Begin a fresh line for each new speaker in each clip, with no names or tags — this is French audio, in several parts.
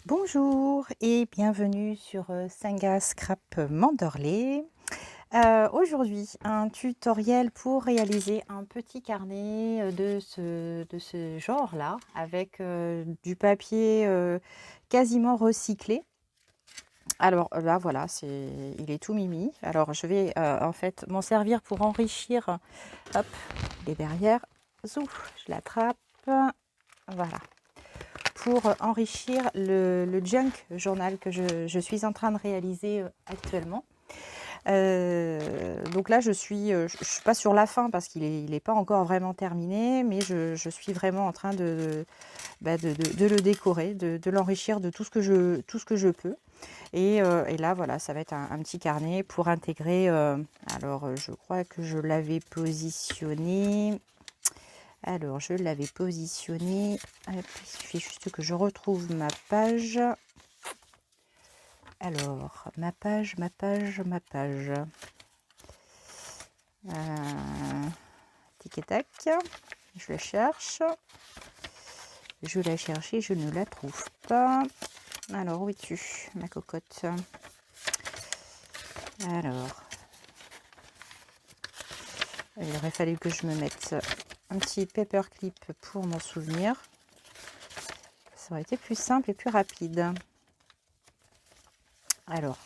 Bonjour et bienvenue sur Singa Scrap Manderley. Aujourd'hui, un tutoriel pour réaliser un petit carnet de ce genre-là avec du papier quasiment recyclé. Alors là, voilà, il est tout mimi. Alors je vais en fait m'en servir pour enrichir. Hop, il est derrière. Zouf, je l'attrape. Voilà. Pour enrichir le junk journal que je suis en train de réaliser actuellement. Donc là, je suis pas sur la fin parce qu'il est pas encore vraiment terminé, mais je suis vraiment en train de le décorer, de l'enrichir de tout ce que je peux. Et là, voilà, ça va être un petit carnet pour intégrer. Alors, je crois que je l'avais positionné. Alors, je l'avais positionné. Hop, il suffit juste que je retrouve ma page. Alors, ma page. Tic et tac. Je la cherche. Je la cherche et je ne la trouve pas. Alors, où es-tu, ma cocotte? Alors, il aurait fallu que je me mette un petit paperclip pour m'en souvenir. Ça aurait été plus simple et plus rapide. Alors,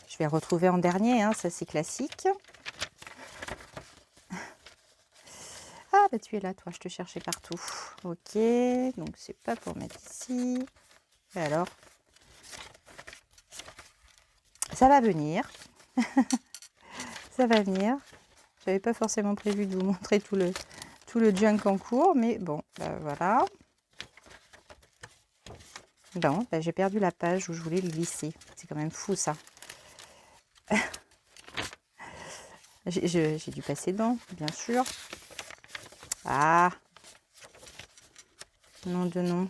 je vais retrouver en dernier, hein, ça c'est classique. Ah bah tu es là toi, je te cherchais partout. Ok, donc c'est pas pour mettre ici. Et alors, ça va venir. Ça va venir. J'avais pas forcément prévu de vous montrer tout le junk en cours, mais bon, bah voilà. Bon, bah j'ai perdu la page où je voulais le glisser. C'est quand même fou ça. J'ai dû passer dedans, bien sûr. Ah, nom de nom.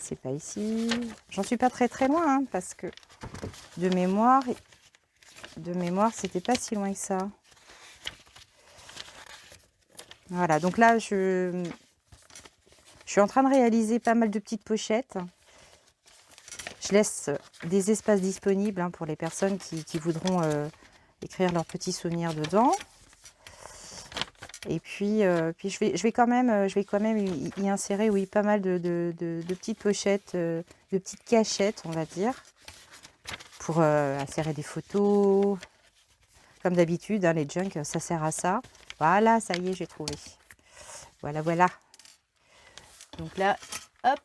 C'est pas ici. J'en suis pas très loin, hein, parce que de mémoire, c'était pas si loin que ça. Voilà, donc là, je suis en train de réaliser pas mal de petites pochettes. Je laisse des espaces disponibles, hein, pour les personnes qui voudront écrire leurs petits souvenirs dedans. Et puis je vais quand même y insérer, oui, pas mal de petites pochettes, de petites cachettes, on va dire, pour insérer des photos. Comme d'habitude, hein, les junk, ça sert à ça. Voilà, ça y est, j'ai trouvé. Voilà, voilà. Donc là, hop.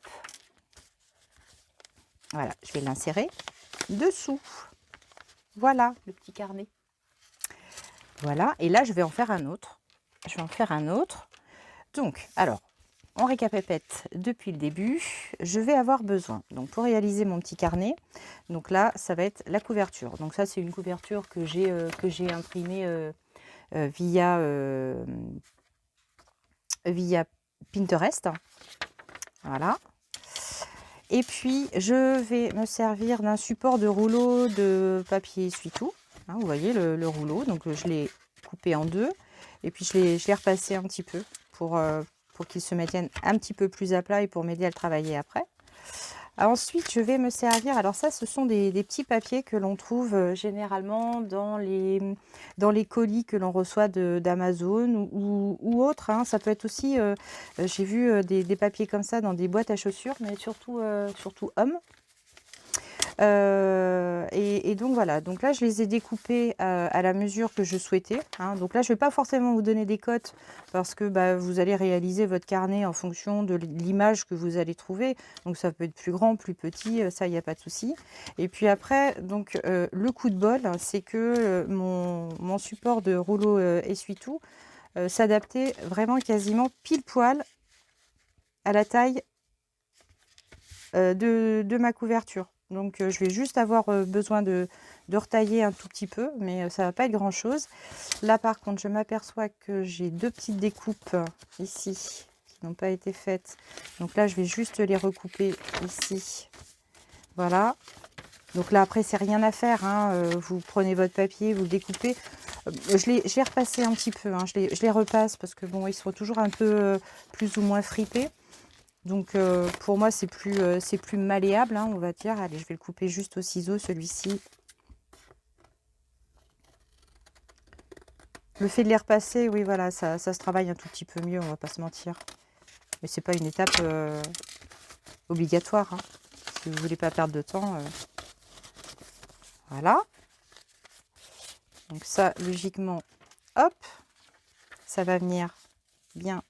Voilà, je vais l'insérer dessous. Voilà, le petit carnet. Voilà, et là, je vais en faire un autre. Donc, alors, on récapépète depuis le début. Je vais avoir besoin, donc pour réaliser mon petit carnet, donc là, ça va être la couverture. Donc ça, c'est une couverture que j'ai imprimée via Pinterest. Voilà. Et puis, je vais me servir d'un support de rouleau de papier essuie-tout. Hein, vous voyez le rouleau. Donc, je l'ai coupé en deux. Et puis, je l'ai repassé un petit peu pour qu'il se maintienne un petit peu plus à plat et pour m'aider à le travailler après. Ensuite, je vais me servir, alors ça, ce sont des petits papiers que l'on trouve généralement dans les colis que l'on reçoit d'Amazon ou autres, hein. Ça peut être aussi, j'ai vu des papiers comme ça dans des boîtes à chaussures, mais surtout hommes. Et donc voilà, donc là je les ai découpés à la mesure que je souhaitais, hein. Donc là je ne vais pas forcément vous donner des cotes parce que vous allez réaliser votre carnet en fonction de l'image que vous allez trouver. Donc ça peut être plus grand, plus petit, ça il n'y a pas de souci. Et puis après, donc le coup de bol, c'est que mon support de rouleau essuie-tout s'adaptait vraiment quasiment pile poil à la taille de ma couverture. Donc je vais juste avoir besoin de retailler un tout petit peu, mais ça va pas être grand chose. Là par contre, je m'aperçois que j'ai deux petites découpes ici qui n'ont pas été faites. Donc là, je vais juste les recouper ici. Voilà. Donc là, après, c'est rien à faire, hein. Vous prenez votre papier, vous le découpez. Je l'ai repassé un petit peu, hein. Je les repasse parce que bon, ils sont toujours un peu plus ou moins fripés. Donc pour moi, c'est plus malléable, hein, on va dire. Allez, je vais le couper juste au ciseau, celui-ci. Le fait de les repasser, oui, voilà, ça se travaille un tout petit peu mieux, on va pas se mentir. Mais c'est pas une étape obligatoire, hein. Si vous voulez pas perdre de temps, voilà. Donc ça, logiquement, hop, ça va venir bien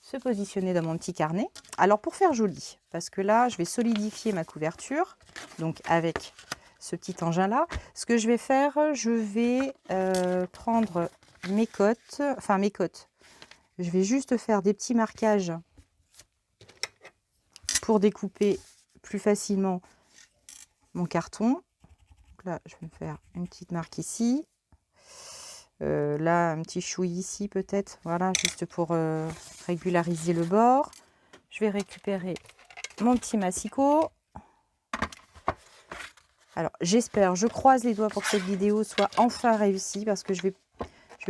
se positionner dans mon petit carnet. Alors pour faire joli, parce que là, je vais solidifier ma couverture, donc avec ce petit engin-là. Ce que je vais faire, je vais prendre mes cotes, enfin mes cotes. Je vais juste faire des petits marquages pour découper plus facilement mon carton. Donc là, je vais me faire une petite marque ici. Là, un petit chouï ici peut-être. Voilà, juste pour régulariser le bord. Je vais récupérer mon petit massicot. Alors, j'espère, je croise les doigts pour que cette vidéo soit enfin réussie parce que je vais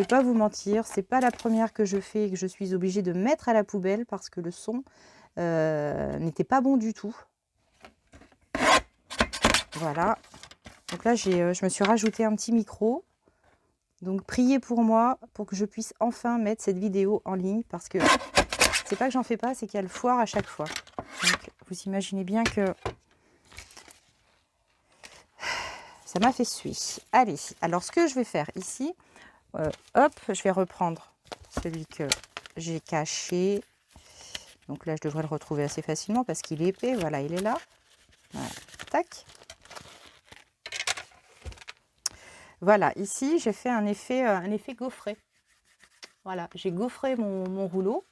pas vous mentir, c'est pas la première que je fais et que je suis obligée de mettre à la poubelle parce que le son n'était pas bon du tout. Voilà. Donc là, je me suis rajouté un petit micro. Donc, priez pour moi pour que je puisse enfin mettre cette vidéo en ligne parce que c'est pas que j'en fais pas, c'est qu'elle foire à chaque fois. Donc, vous imaginez bien que ça m'a fait suer. Allez, alors ce que je vais faire ici, hop, je vais reprendre celui que j'ai caché. Donc là, je devrais le retrouver assez facilement parce qu'il est épais. Voilà, il est là. Voilà, tac. Voilà, ici, j'ai fait un effet gaufré. Voilà, j'ai gaufré mon rouleau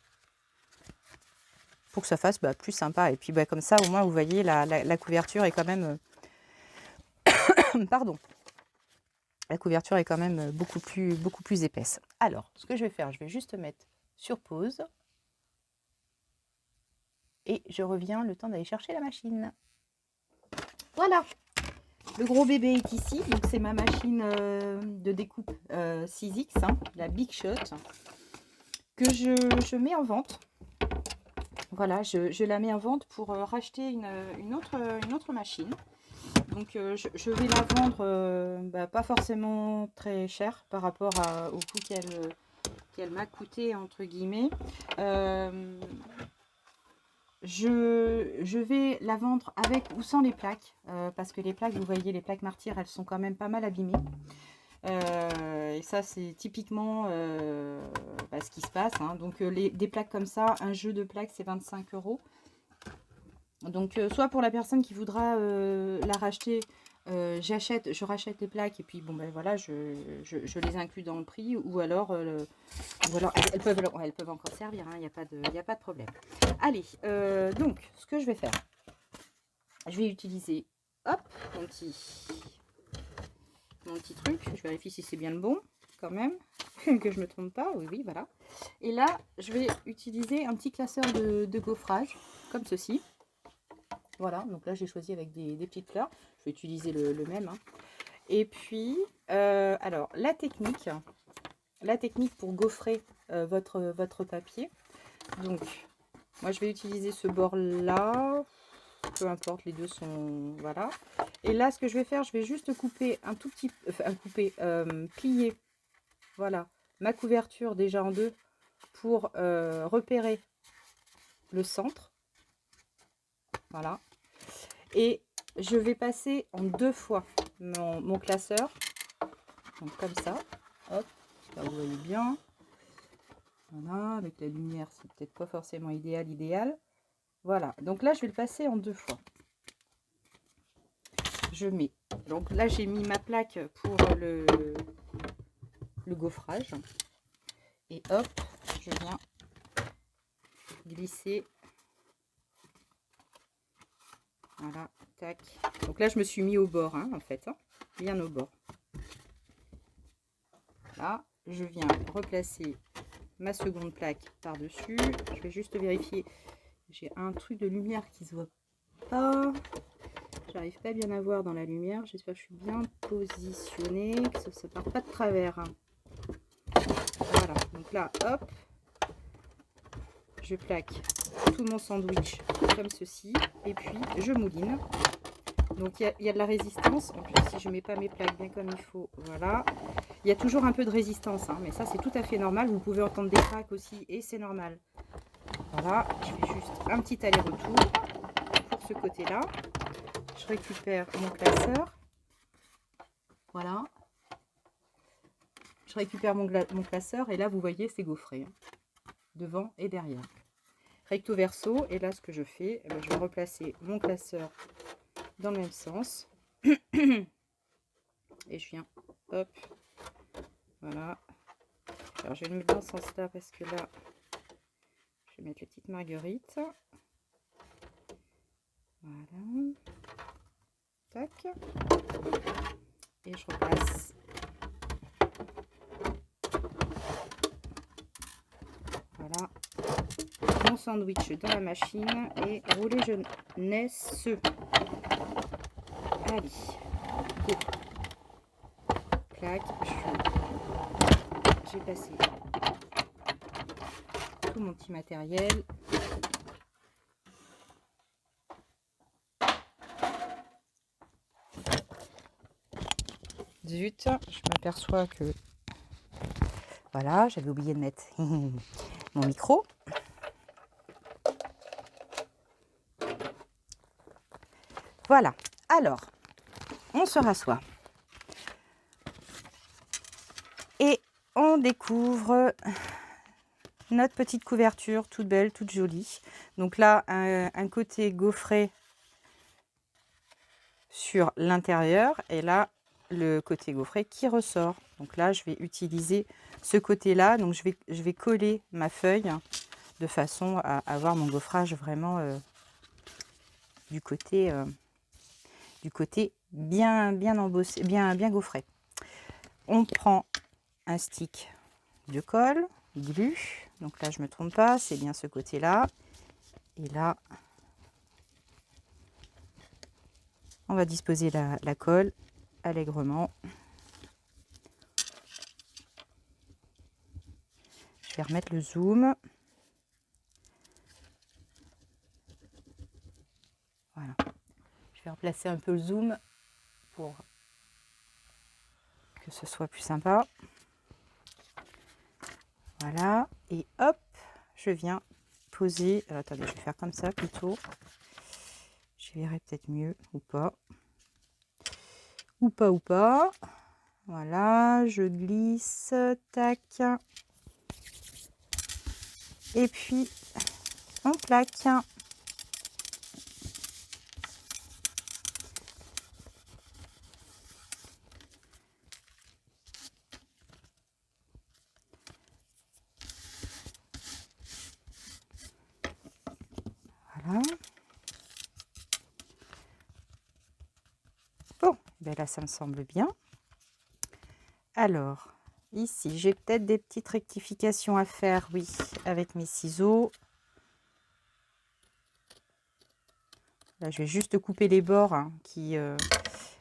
pour que ça fasse plus sympa. Et puis comme ça, au moins, vous voyez, la couverture est quand même... Pardon. La couverture est quand même beaucoup plus épaisse. Alors, ce que je vais faire, je vais juste mettre sur pause. Et je reviens le temps d'aller chercher la machine. Voilà. Le gros bébé est ici. Donc, c'est ma machine de découpe 6X, hein, la Big Shot, que je mets en vente. Voilà, je la mets en vente pour racheter une autre machine. Donc, je vais la vendre pas forcément très cher par rapport au coût qu'elle m'a coûté, entre guillemets. Je vais la vendre avec ou sans les plaques, parce que les plaques, vous voyez, les plaques martyrs, elles sont quand même pas mal abîmées. Et ça, c'est typiquement ce qui se passe, hein. Donc, des plaques comme ça, un jeu de plaques, c'est 25 €. Donc, soit pour la personne qui voudra la racheter, je rachète les plaques et puis voilà, je les inclus dans le prix, ou alors elles peuvent encore servir, hein, il n'y a pas de problème. Allez, donc ce que je vais faire, je vais utiliser hop mon petit truc. Je vérifie si c'est bien le bon quand même, que je me trompe pas. Oui, voilà. Et là, je vais utiliser un petit classeur de gaufrage comme ceci. Voilà, donc là j'ai choisi avec des petites fleurs. Je vais utiliser le même, hein. Et puis, alors la technique pour gaufrer votre papier. Donc, moi je vais utiliser ce bord là, peu importe, les deux sont, voilà. Et là, ce que je vais faire, je vais juste couper un tout petit, plier, voilà, ma couverture déjà en deux pour repérer le centre. Voilà. Et je vais passer en deux fois mon classeur. Donc comme ça. Hop. Là, vous voyez bien. Voilà. Avec la lumière, c'est peut-être pas forcément idéal. Voilà. Donc là, je vais le passer en deux fois. Je mets. Donc là, j'ai mis ma plaque pour le gaufrage. Et hop, je viens glisser. Voilà, tac. Donc là, je me suis mis au bord, hein, en fait, hein, bien au bord. Là, je viens replacer ma seconde plaque par-dessus. Je vais juste vérifier. J'ai un truc de lumière qui se voit pas. J'arrive pas à bien à voir dans la lumière. J'espère que je suis bien positionnée, que ça ne part pas de travers. Voilà, donc là, hop, je plaque tout mon sandwich comme ceci. Et puis, je mouline. Donc, il y a de la résistance. En plus, si je ne mets pas mes plaques bien comme il faut, voilà. Il y a toujours un peu de résistance, hein, mais ça, c'est tout à fait normal. Vous pouvez entendre des craques aussi, et c'est normal. Voilà, je fais juste un petit aller-retour pour ce côté-là. Je récupère mon classeur. Voilà. Je récupère mon classeur et là, vous voyez, c'est gaufré. Hein, devant et derrière. Recto verso. Et là, ce que je fais, je vais replacer mon classeur dans le même sens. Et je viens, hop, voilà. Alors, je vais le mettre dans ce sens-là parce que là, je vais mettre les petites marguerites. Voilà. Tac. Et je replace. Voilà. Mon sandwich dans la machine et rouler jeunesse. Allez. Go. Clac. J'ai passé tout mon petit matériel. Zut, je m'aperçois que voilà, j'avais oublié de mettre mon micro. Voilà, alors on se rassoit et on découvre notre petite couverture toute belle, toute jolie. Donc là, un côté gaufré sur l'intérieur et là le côté gaufré qui ressort. Donc là, je vais utiliser ce côté-là. Donc je vais coller ma feuille de façon à avoir mon gaufrage vraiment du côté bien embossé, bien gaufré. On prend un stick de colle, glu. Donc là, je me trompe pas, c'est bien ce côté-là. Et là, on va disposer la colle allègrement. Je vais remettre le zoom. Voilà. Je vais replacer un peu le zoom pour que ce soit plus sympa. Voilà. Et hop, je viens poser. Attendez, je vais faire comme ça plutôt. Je verrai peut-être mieux ou pas. Ou pas. Voilà, je glisse. Tac. Et puis, on plaque. Voilà. Bon, ben là, ça me semble bien. Alors, ici, j'ai peut-être des petites rectifications à faire, oui, avec mes ciseaux. Là, je vais juste couper les bords hein, qui...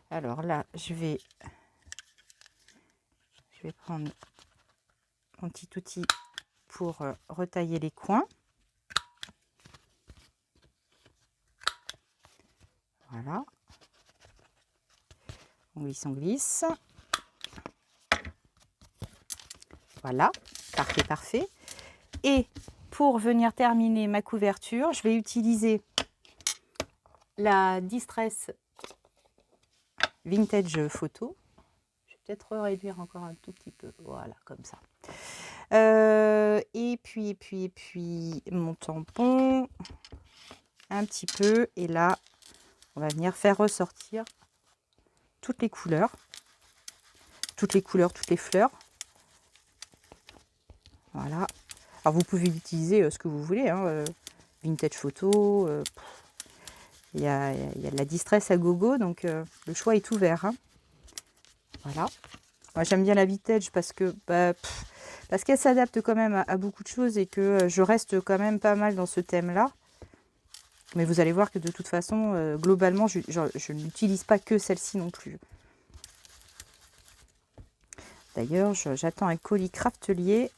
Alors là, je vais prendre mon petit outil pour retailler les coins. Voilà. On glisse. Voilà, parfait. Et pour venir terminer ma couverture, je vais utiliser la Distress Vintage Photo. Je vais peut-être réduire encore un tout petit peu. Voilà, comme ça. Et puis mon tampon. Un petit peu. Et là, on va venir faire ressortir toutes les couleurs. Toutes les fleurs. Voilà. Alors, vous pouvez utiliser ce que vous voulez. Hein, Vintage Photo. Il y a de la Distress à gogo. Donc, le choix est ouvert. Hein. Voilà. Moi, j'aime bien la Vintage parce que... parce qu'elle s'adapte quand même à beaucoup de choses et que je reste quand même pas mal dans ce thème-là. Mais vous allez voir que de toute façon, globalement, je n'utilise pas que celle-ci non plus. D'ailleurs, j'attends un colis Craftelier.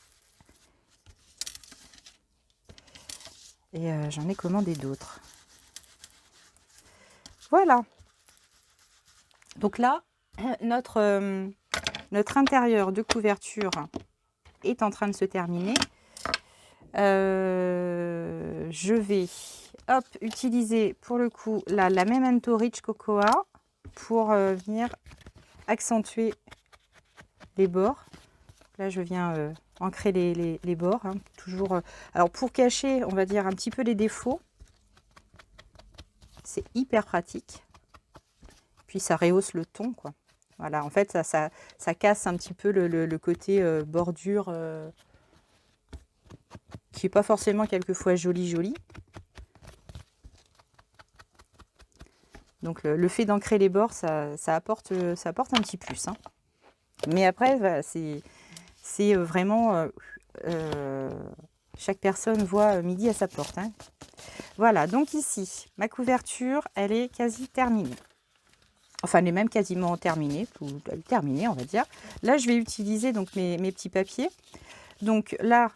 Et j'en ai commandé d'autres. Voilà. Donc là, notre intérieur de couverture est en train de se terminer. Je vais utiliser pour le coup la Memento Rich Cocoa pour venir accentuer les bords. Là, je viens ancrer les bords. Hein, toujours. Alors, pour cacher, on va dire, un petit peu les défauts, c'est hyper pratique. Puis, ça rehausse le ton, quoi. Voilà, en fait, ça casse un petit peu le côté bordure qui n'est pas forcément quelquefois joli. Donc, le fait d'ancrer les bords, ça apporte un petit plus. Hein. Mais après, voilà, c'est vraiment... chaque personne voit midi à sa porte. Hein. Voilà, donc ici, ma couverture, elle est quasi terminée. Enfin, elle est même quasiment terminée, elle est terminée, on va dire. Là, je vais utiliser donc mes petits papiers. Donc là,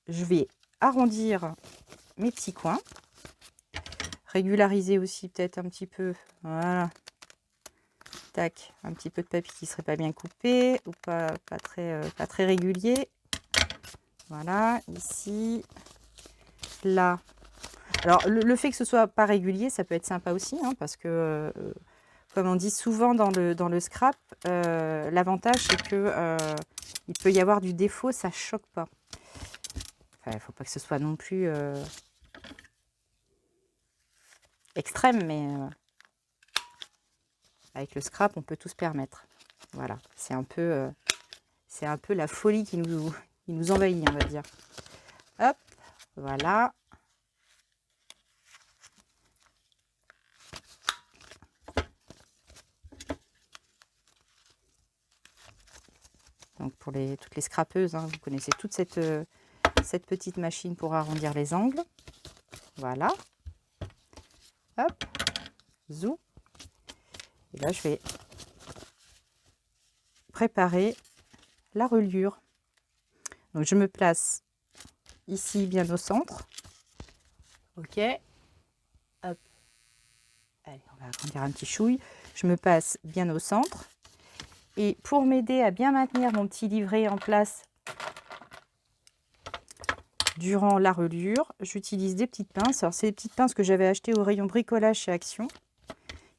je vais arrondir mes petits coins. Régulariser aussi peut-être un petit peu. Voilà. Tac, un petit peu de papier qui ne serait pas bien coupé ou pas très régulier. Voilà, ici, là. Alors, le fait que ce soit pas régulier, ça peut être sympa aussi, hein, parce que, comme on dit souvent dans le scrap, l'avantage, c'est que il peut y avoir du défaut, ça choque pas. Enfin, il ne faut pas que ce soit non plus extrême, mais avec le scrap, on peut tout se permettre. Voilà, c'est un peu la folie qui nous envahit, on va dire. Hop, voilà. Donc pour toutes les scrapeuses, hein, vous connaissez toute cette petite machine pour arrondir les angles. Voilà. Hop, zou. Et là, je vais préparer la reliure. Donc je me place ici bien au centre. Ok. Hop. Allez, on va agrandir un petit chouille. Je me passe bien au centre. Et pour m'aider à bien maintenir mon petit livret en place durant la reliure, j'utilise des petites pinces. Alors, c'est des petites pinces que j'avais achetées au rayon bricolage chez Action.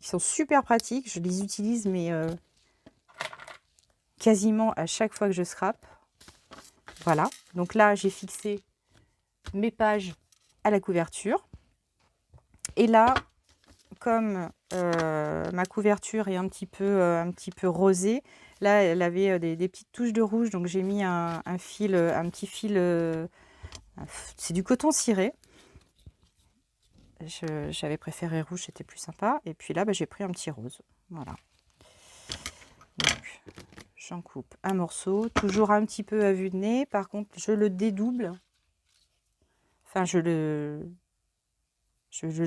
Ils sont super pratiques. Je les utilise, mais quasiment à chaque fois que je scrape. Voilà. Donc là, j'ai fixé mes pages à la couverture. Et là, comme ma couverture est un petit peu rosée, là, elle avait des petites touches de rouge. Donc, j'ai mis un petit fil... c'est du coton ciré. J'avais préféré rouge, c'était plus sympa. Et puis là, j'ai pris un petit rose. Voilà. Donc, j'en coupe un morceau. Toujours un petit peu à vue de nez. Par contre, je le dédouble. Enfin, je le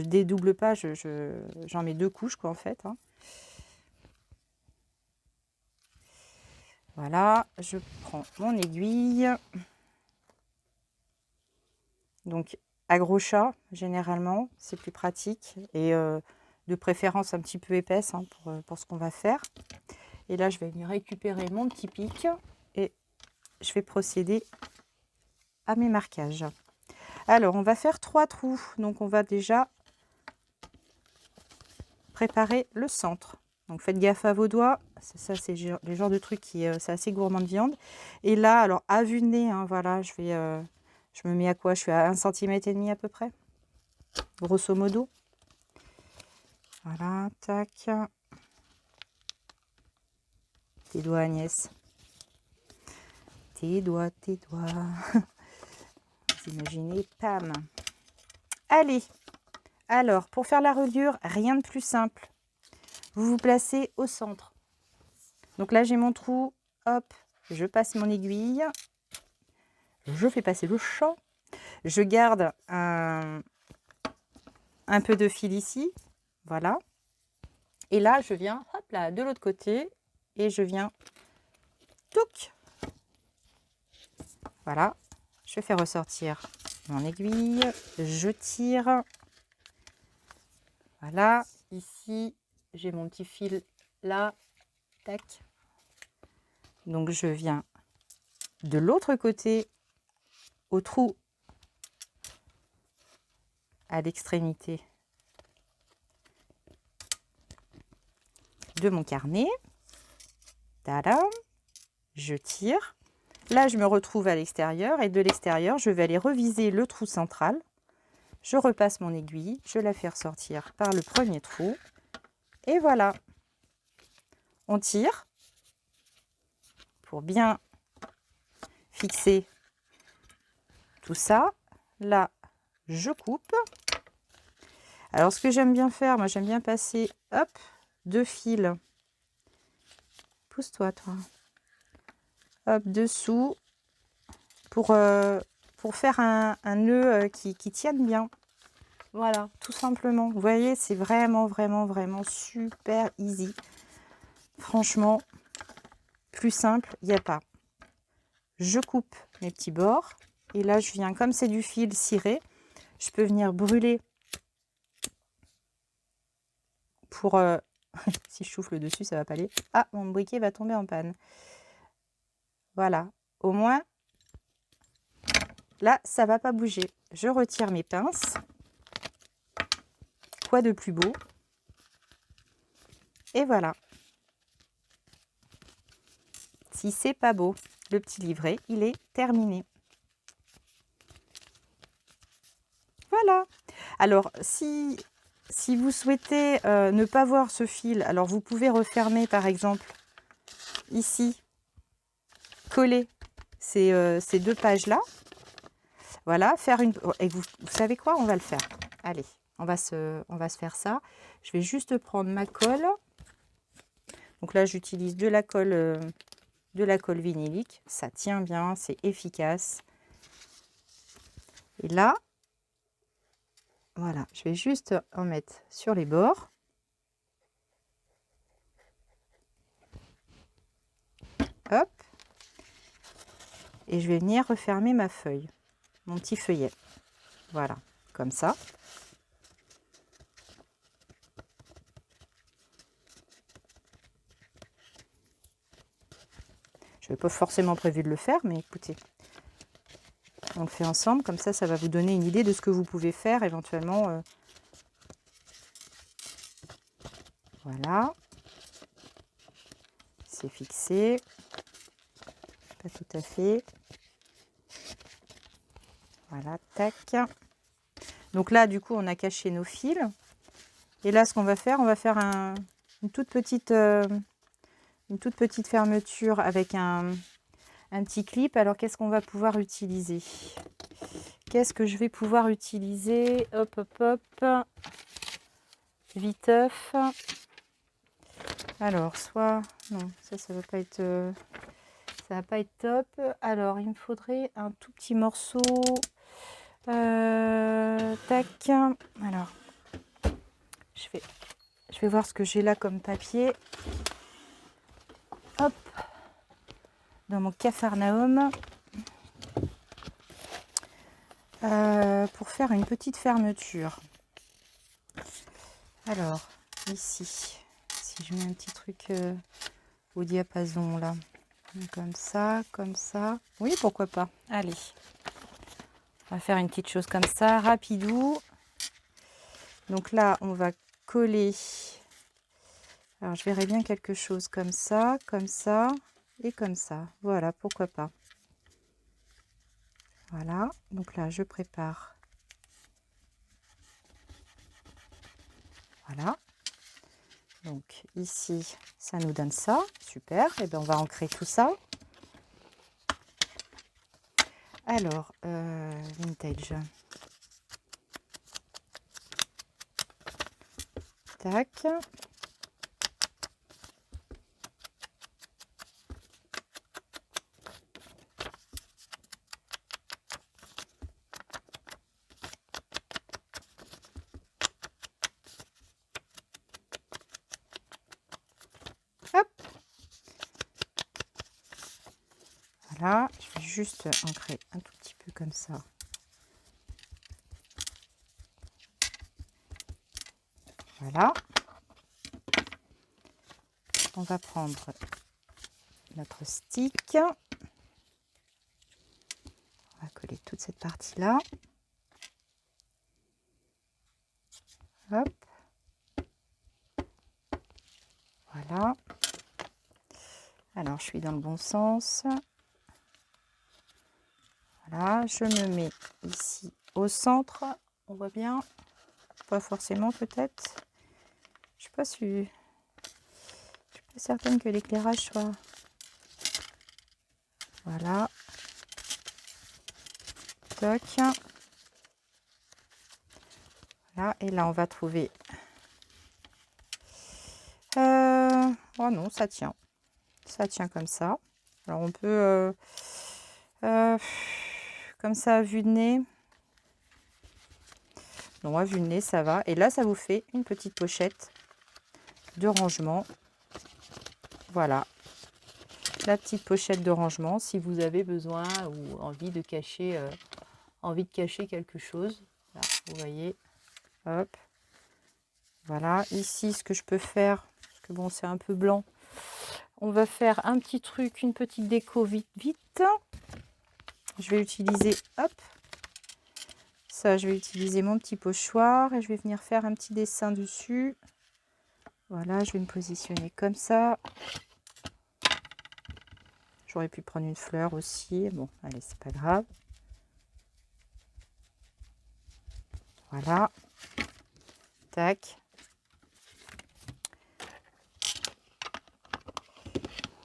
dédouble pas. J'en mets 2 couches, quoi, en fait. Hein. Voilà. Je prends mon aiguille. Donc, à gros chat, généralement, c'est plus pratique. Et de préférence un petit peu épaisse, hein, pour ce qu'on va faire. Et là, je vais venir récupérer mon petit pic. Et je vais procéder à mes marquages. Alors, on va faire 3 trous. Donc, on va déjà préparer le centre. Donc, faites gaffe à vos doigts. Ça, c'est le genre de truc qui c'est assez gourmand de viande. Et là, alors, à vue de nez, hein, voilà, je me mets à quoi? Je suis à 1,5 cm à peu près. Grosso modo. Voilà, tac. Tes doigts, Agnès. Tes doigts, tes doigts. Vous imaginez, pam. Allez. Alors, pour faire la reliure, rien de plus simple. Vous vous placez au centre. Donc là, j'ai mon trou. Hop, je passe mon aiguille. Je fais passer le chat. Je garde un un peu de fil ici, voilà. Et là, je viens, hop là, de l'autre côté, et je viens, touc, voilà. Je fais ressortir mon aiguille, je tire, voilà. Ici, j'ai mon petit fil là, tac. Donc, je viens de l'autre côté, au trou, à l'extrémité de mon carnet. Tada, je tire. Là, je me retrouve à l'extérieur et de l'extérieur, je vais aller reviser le trou central. Je repasse mon aiguille, je la fais ressortir par le premier trou. Et voilà, on tire pour bien fixer tout ça. Là, je coupe. Alors, ce que j'aime bien faire, moi, j'aime bien passer, hop, 2 fils. Pousse-toi, toi. Hop, dessous pour faire un nœud qui tienne bien. Voilà, tout simplement. Vous voyez, c'est vraiment, vraiment, vraiment super easy. Franchement, plus simple, il n'y a pas. Je coupe mes petits bords. Et là, je viens, comme c'est du fil ciré, je peux venir brûler pour... si je souffle dessus, ça va pas aller. Ah, mon briquet va tomber en panne. Voilà, au moins, là, ça va pas bouger. Je retire mes pinces. Quoi de plus beau? Et voilà. Si c'est pas beau, le petit livret, il est terminé. Voilà. Alors, si vous souhaitez ne pas voir ce fil, alors vous pouvez refermer par exemple ici, coller ces 2 pages-là. Voilà, faire une... Et vous savez quoi? On va le faire. Allez, on va se faire ça. Je vais juste prendre ma colle. Donc là, j'utilise de la colle vinylique. Ça tient bien, c'est efficace. Et là, voilà, je vais juste en mettre sur les bords. Hop. Et je vais venir refermer ma feuille, mon petit feuillet. Voilà, comme ça. Je n'avais pas forcément prévu de le faire, mais écoutez, on le fait ensemble. Comme ça, ça va vous donner une idée de ce que vous pouvez faire éventuellement. Voilà. C'est fixé. Pas tout à fait. Voilà, tac. Donc là, du coup, on a caché nos fils. Et là, ce qu'on va faire, on va faire une toute petite fermeture avec un petit clip. Alors, qu'est-ce qu'on va pouvoir utiliser? Qu'est-ce que je vais pouvoir utiliser? Hop, hop, hop. Viteuf. Alors, soit... Non, ça va pas être... ça va pas être top. Alors, il me faudrait un tout petit morceau. Tac. Alors, je vais voir ce que j'ai là comme papier. Hop. Dans mon Capharnaüm. Pour faire une petite fermeture. Alors, ici, si je mets un petit truc au diapason là, comme ça, comme ça. Oui, pourquoi pas. Allez, on va faire une petite chose comme ça, rapidou. Donc là, on va coller. Alors, je verrai bien quelque chose comme ça et comme ça. Voilà, pourquoi pas. Voilà, donc là, je prépare. Voilà. Donc ici, ça nous donne ça. Super. Et bien, on va ancrer tout ça. Alors, vintage. Tac. Voilà, je vais juste ancrer un tout petit peu comme ça. Voilà. On va prendre notre stick. On va coller toute cette partie-là. Hop. Voilà. Alors, je suis dans le bon sens. Voilà, je me mets ici au centre. On voit bien. Pas forcément, peut-être. Je suis pas sûre. Je suis pas certaine que l'éclairage soit... Voilà. Toc. Voilà. Et là, on va trouver... Oh non, ça tient. Ça tient comme ça. Alors, on peut... comme ça, à vue de nez. Non, à vue de nez, ça va. Et là, ça vous fait une petite pochette de rangement. Voilà. La petite pochette de rangement, si vous avez besoin ou envie de cacher, quelque chose. Là, vous voyez. Hop. Voilà. Ici, ce que je peux faire, parce que bon, c'est un peu blanc. On va faire un petit truc, une petite déco vite, vite. Je vais utiliser, hop. Ça, je vais utiliser mon petit pochoir et je vais venir faire un petit dessin dessus. Voilà, je vais me positionner comme ça. J'aurais pu prendre une fleur aussi. Bon, allez, c'est pas grave. Voilà. Tac.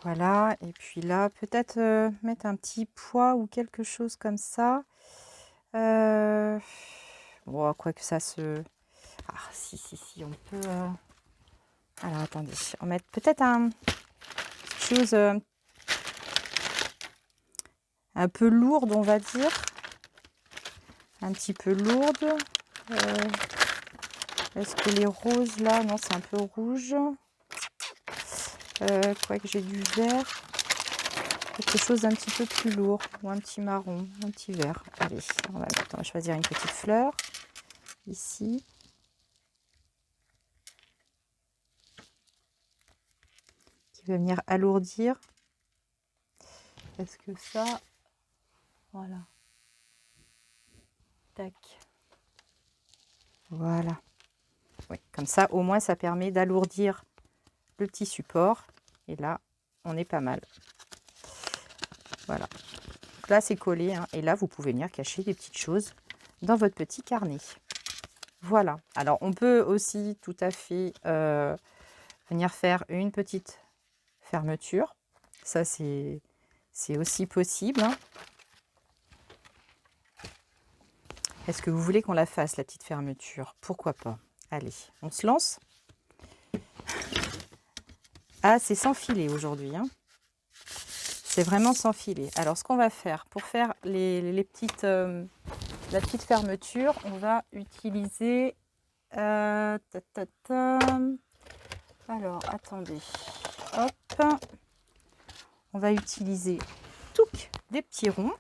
Voilà. Et puis là, peut-être mettre un petit poids ou quelque chose comme ça. Bon, quoi que ça se... Ah, si, on peut... Alors, attendez. On va mettre peut-être quelque chose un peu lourde, on va dire. Un petit peu lourde. Est-ce que les roses, là... Non, c'est un peu rouge. Quoi que j'ai du vert. Quelque chose d'un petit peu plus lourd. Ou un petit marron, un petit vert. Allez, on va choisir une petite fleur. Ici. Qui va venir alourdir. Est-ce que ça... Voilà. Tac. Voilà. Oui, comme ça, au moins, ça permet d'alourdir le petit support. Et là, on est pas mal. Voilà. Donc là, c'est collé. Hein, et là, vous pouvez venir cacher des petites choses dans votre petit carnet. Voilà. Alors, on peut aussi tout à fait venir faire une petite fermeture. Ça, c'est aussi possible. Hein. Est-ce que vous voulez qu'on la fasse, la petite fermeture? Pourquoi pas? Allez, on se lance. Ah, c'est sans filet aujourd'hui. Hein. C'est vraiment sans filet. Alors, ce qu'on va faire, pour faire les petites, la petite fermeture, on va utiliser... Alors, attendez. Hop. On va utiliser des petits ronds.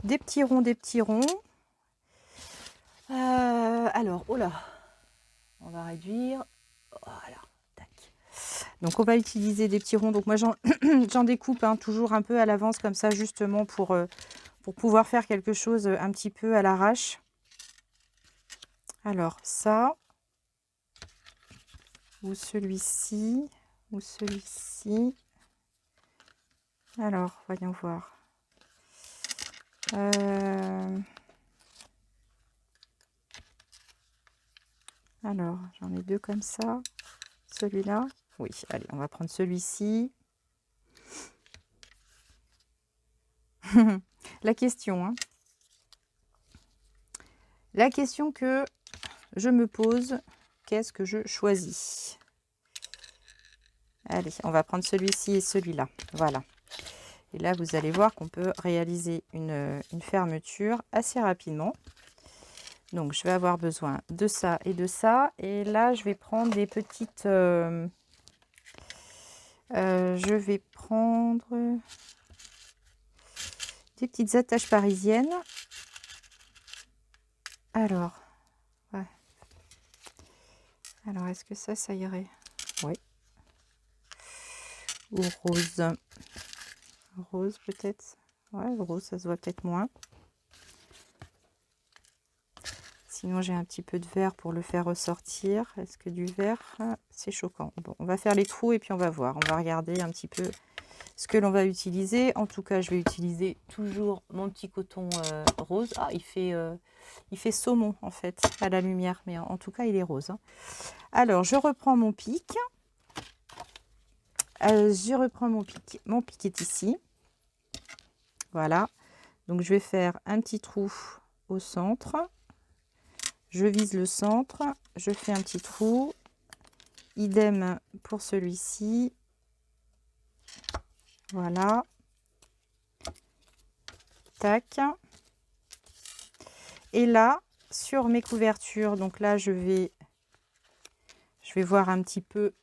Des petits ronds, des petits ronds. Alors, oh là. On va réduire. Voilà. Tac. Donc, on va utiliser des petits ronds. Donc, moi, j'en découpe hein, toujours un peu à l'avance, comme ça, justement, pour pouvoir faire quelque chose un petit peu à l'arrache. Alors, ça. Ou celui-ci. Ou celui-ci. Alors, voyons voir. Alors, j'en ai deux comme ça. Celui-là. Oui, allez, on va prendre celui-ci. La question, hein. La question que je me pose, qu'est-ce que je choisis? Allez, on va prendre celui-ci et celui-là. Voilà. Et là, vous allez voir qu'on peut réaliser une fermeture assez rapidement. Donc, je vais avoir besoin de ça et de ça. Et là, je vais prendre des petites... je vais prendre... des petites attaches parisiennes. Alors, ouais. Alors, est-ce que ça irait? Oui. Ou rose. Rose peut-être. Ouais, rose, ça se voit peut-être moins. Sinon, j'ai un petit peu de vert pour le faire ressortir. Est-ce que du vert, c'est choquant? Bon, on va faire les trous et puis on va voir. On va regarder un petit peu ce que l'on va utiliser. En tout cas, je vais utiliser toujours mon petit coton rose. Ah, il fait saumon en fait à la lumière, mais en tout cas, il est rose. Hein. Alors, je reprends mon pic. Je reprends mon pic. Mon pic est ici. Voilà. Donc, je vais faire un petit trou au centre. Je vise le centre. Je fais un petit trou. Idem pour celui-ci. Voilà. Tac. Et là, sur mes couvertures, donc là, je vais voir un petit peu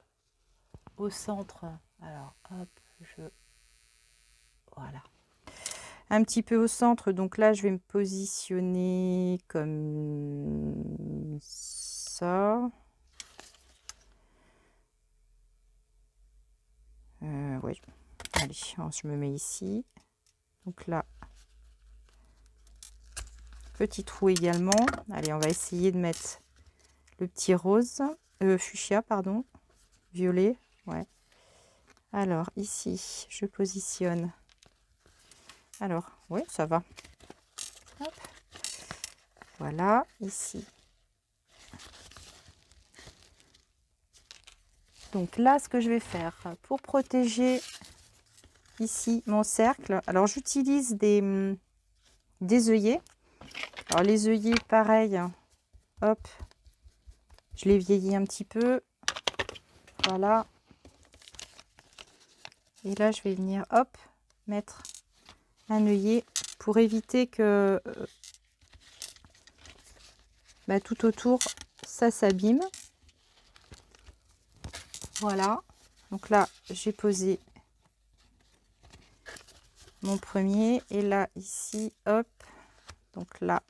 au centre. Alors, hop, voilà. Un petit peu au centre. Donc là, je vais me positionner comme ça. Oui. Allez, je me mets ici. Donc là, petit trou également. Allez, on va essayer de mettre le petit rose. Fuchsia, pardon. Violet. Ouais. Alors, ici, je positionne. Alors, oui, ça va. Hop. Voilà, ici. Donc là, ce que je vais faire pour protéger ici mon cercle, alors j'utilise des œillets. Alors les œillets, pareil, hop, je les vieillis un petit peu. Voilà. Et là, je vais venir, hop, mettre un œillet pour éviter que tout autour, ça s'abîme. Voilà. Donc là, j'ai posé mon premier. Et là, ici, hop. Donc là,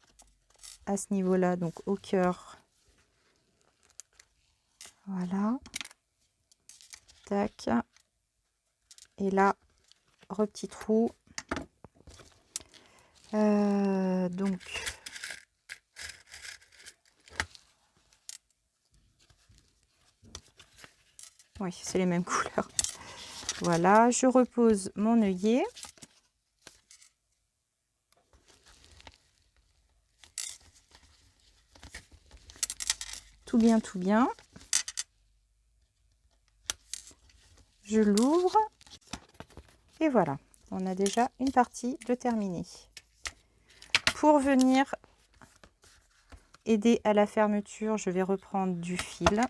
à ce niveau-là, donc au cœur. Voilà. Tac. Et là, petit trou. Donc, oui, c'est les mêmes couleurs. Voilà, je repose mon œillet. Tout bien, tout bien. Je l'ouvre. Et voilà, on a déjà une partie de terminée. Pour venir aider à la fermeture, je vais reprendre du fil.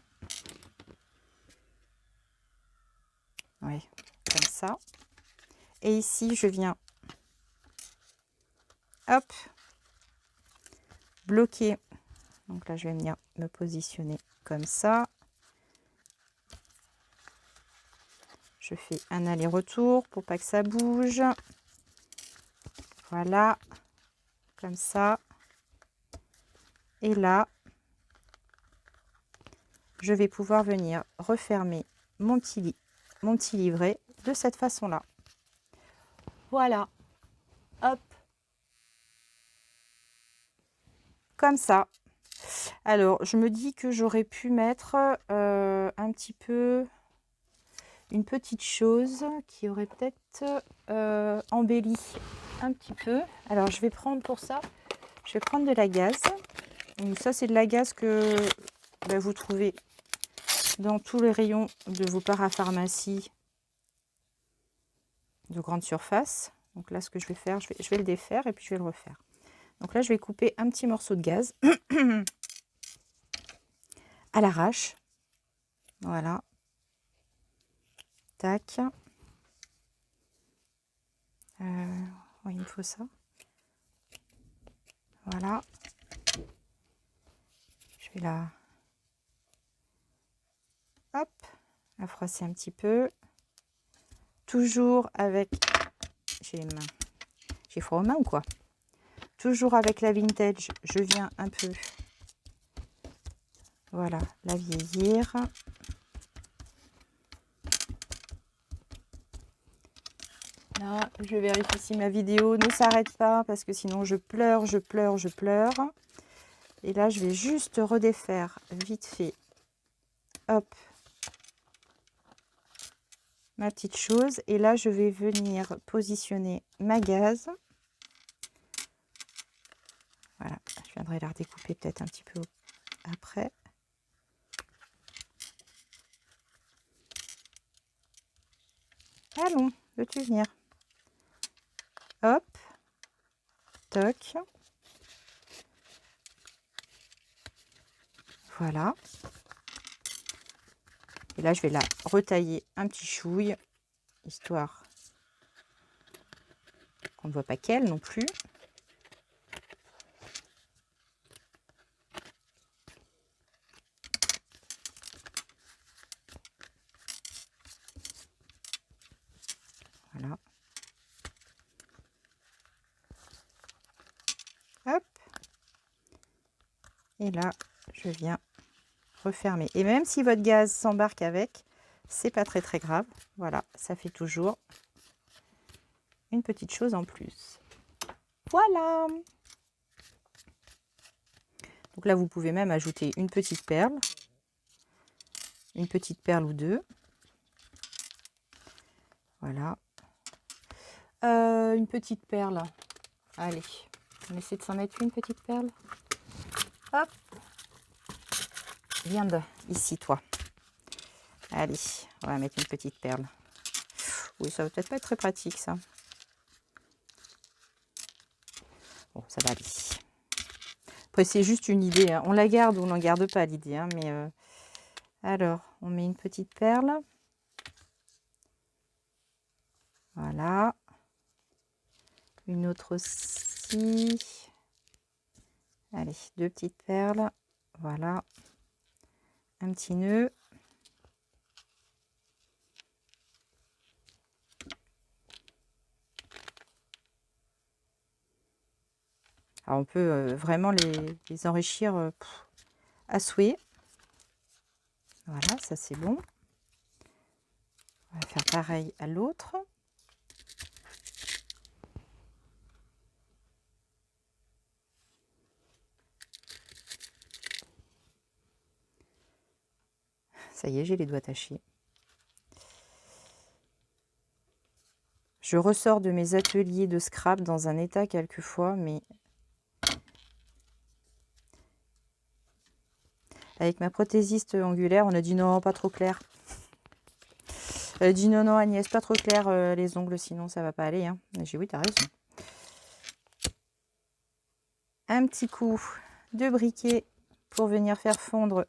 Oui, comme ça. Et ici, je viens, hop, bloquer. Donc là, je vais venir me positionner comme ça. Je fais un aller-retour pour pas que ça bouge. Voilà, comme ça. Et là, je vais pouvoir venir refermer mon petit livret de cette façon-là. Voilà, hop, comme ça. Alors, je me dis que j'aurais pu mettre un petit peu une petite chose qui aurait peut-être embelli un petit peu. Alors, je vais prendre pour ça, je vais prendre de la gaze. Donc, ça, c'est de la gaze que vous trouvez dans tous les rayons de vos parapharmacies de grande surface. Donc là, ce que je vais faire, je vais le défaire et puis je vais le refaire. Donc là, je vais couper un petit morceau de gaze à l'arrache. Voilà. Tac. Oui, il me faut ça. Voilà. Je vais la froisser un petit peu. Toujours avec... J'ai J'ai froid aux mains ou quoi? Toujours avec la vintage, je viens un peu, voilà, la vieillir. Là, je vérifie si ma vidéo ne s'arrête pas parce que sinon je pleure, je pleure, je pleure. Et là, je vais juste redéfaire vite fait, hop, ma petite chose. Et là, je vais venir positionner ma gaze. Voilà, je viendrai la redécouper peut-être un petit peu après. Allons, veux-tu venir? Hop, toc. Voilà. Et là, je vais la retailler un petit chouille, histoire qu'on ne voit pas qu'elle non plus. Voilà. Hop. Et là, je viens refermer. Et même si votre gaz s'embarque avec, c'est pas très très grave. Voilà, ça fait toujours une petite chose en plus. Voilà. Donc là, vous pouvez même ajouter une petite perle ou deux. Voilà. Une petite perle. Allez, on essaie de s'en mettre une petite perle. Hop. Viens de ici, toi. Allez, on va mettre une petite perle. Oui, ça va peut-être pas être très pratique, ça. Bon, ça va aller. Après, c'est juste une idée, hein. On la garde ou on n'en garde pas, l'idée. Hein, mais alors, on met une petite perle. Voilà. Une autre aussi. Allez, deux petites perles. Voilà. Un petit nœud. Alors, on peut vraiment les enrichir à souhait. Voilà, ça c'est bon. On va faire pareil à l'autre. Ça y est, j'ai les doigts tachés. Je ressors de mes ateliers de scrap dans un état quelquefois, mais avec ma prothésiste angulaire, on a dit non, pas trop clair. Elle a dit non, non Agnès, pas trop clair les ongles, sinon ça va pas aller. Hein. J'ai dit oui, t'as raison. Un petit coup de briquet pour venir faire fondre.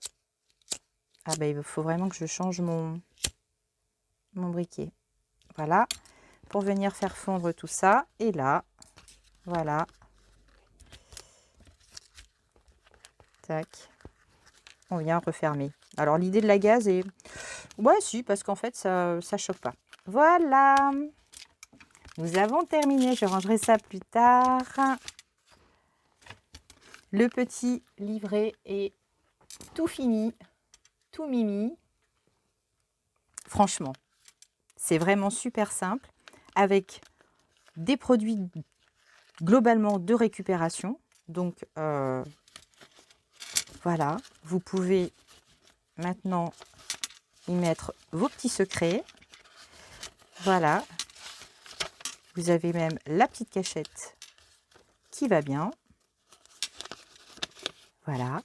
Ah ben il faut vraiment que je change mon briquet. Voilà, pour venir faire fondre tout ça. Et là, voilà. Tac. On vient refermer. Alors l'idée de la gaze est... Ouais, si, parce qu'en fait, ça choque pas. Voilà. Nous avons terminé. Je rangerai ça plus tard. Le petit livret est tout fini, tout mimi. Franchement, c'est vraiment super simple avec des produits globalement de récupération. Donc, voilà, vous pouvez maintenant y mettre vos petits secrets. Voilà. Vous avez même la petite cachette qui va bien. Voilà.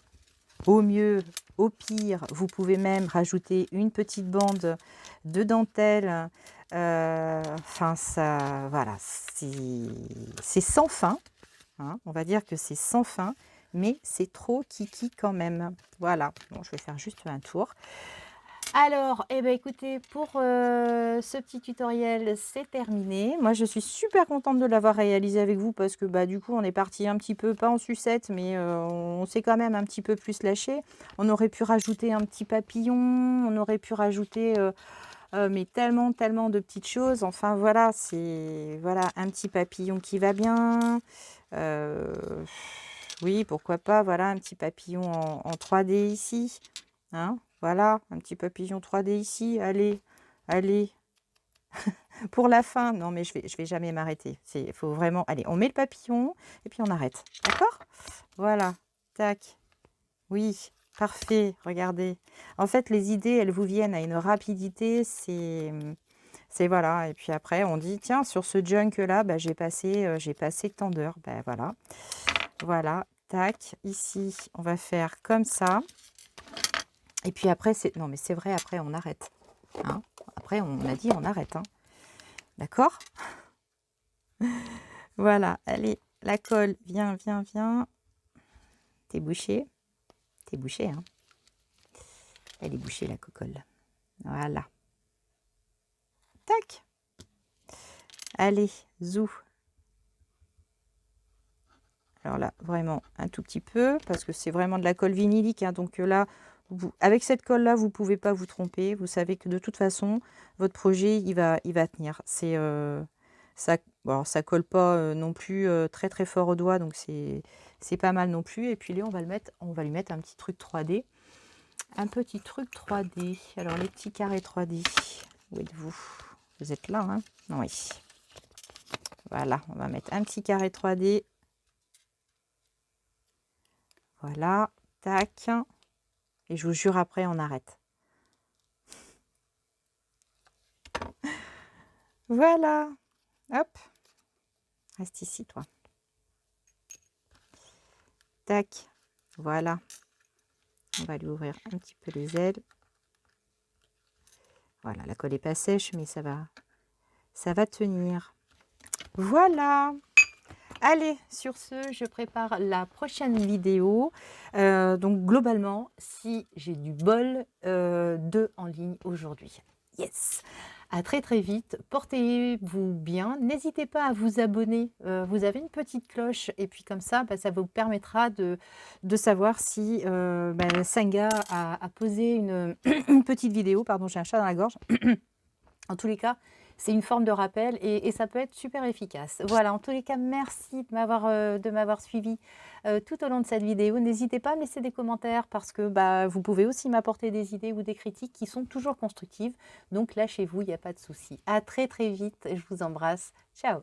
Au mieux, au pire, vous pouvez même rajouter une petite bande de dentelle. Enfin, ça, voilà, c'est sans fin. Hein, on va dire que c'est sans fin, mais c'est trop kiki quand même. Voilà. Bon, je vais faire juste un tour. Alors, eh ben, écoutez, pour ce petit tutoriel, c'est terminé. Moi, je suis super contente de l'avoir réalisé avec vous parce que bah, du coup, on est parti un petit peu, pas en sucette, mais on s'est quand même un petit peu plus lâché. On aurait pu rajouter un petit papillon, on aurait pu rajouter mais tellement, tellement de petites choses. Enfin, voilà, c'est voilà, un petit papillon qui va bien. Oui, pourquoi pas, voilà, un petit papillon en 3D ici. Hein, voilà, un petit papillon 3D ici. Allez, allez. Pour la fin, non, mais je vais jamais m'arrêter. Il faut vraiment... Allez, on met le papillon et puis on arrête. D'accord? Voilà. Tac. Oui, parfait. Regardez. En fait, les idées, elles vous viennent à une rapidité. C'est voilà. Et puis après, on dit, tiens, sur ce junk-là, bah, j'ai passé tant d'heures. Ben voilà. Voilà. Tac. Ici, on va faire comme ça. Et puis après, c'est... Non, mais c'est vrai, après, on arrête. Hein, après, on a dit, on arrête. Hein. D'accord? Voilà, allez, la colle, viens, viens, viens. T'es bouché? T'es bouché, hein? Elle est bouchée, la cocolle. Voilà. Tac. Allez, zou. Alors là, vraiment un tout petit peu, parce que c'est vraiment de la colle vinylique. Hein, donc là, avec cette colle-là, vous ne pouvez pas vous tromper. Vous savez que de toute façon, votre projet, il va tenir. C'est ça, bon, ça colle pas non plus très très fort au doigt, donc c'est pas mal non plus. Et puis là, on va lui mettre un petit truc 3D. Un petit truc 3D. Alors, les petits carrés 3D. Où êtes-vous? Vous êtes là, hein? Oui. Voilà, on va mettre un petit carré 3D. Voilà, tac. Et je vous jure, après, on arrête. Voilà. Hop. Reste ici, toi. Tac. Voilà. On va lui ouvrir un petit peu les ailes. Voilà, la colle n'est pas sèche, mais ça va tenir. Voilà. Allez, sur ce, je prépare la prochaine vidéo. Donc, globalement, si j'ai du bol, 2 en ligne aujourd'hui. Yes! À très très vite. Portez-vous bien. N'hésitez pas à vous abonner. Vous avez une petite cloche et puis comme ça, bah, ça vous permettra de savoir si Senga a posé une, une petite vidéo. Pardon, j'ai un chat dans la gorge. En tous les cas, c'est une forme de rappel et ça peut être super efficace. Voilà, en tous les cas, merci de m'avoir suivi tout au long de cette vidéo. N'hésitez pas à me laisser des commentaires parce que bah, vous pouvez aussi m'apporter des idées ou des critiques qui sont toujours constructives. Donc lâchez-vous, il n'y a pas de souci. À très très vite, je vous embrasse. Ciao!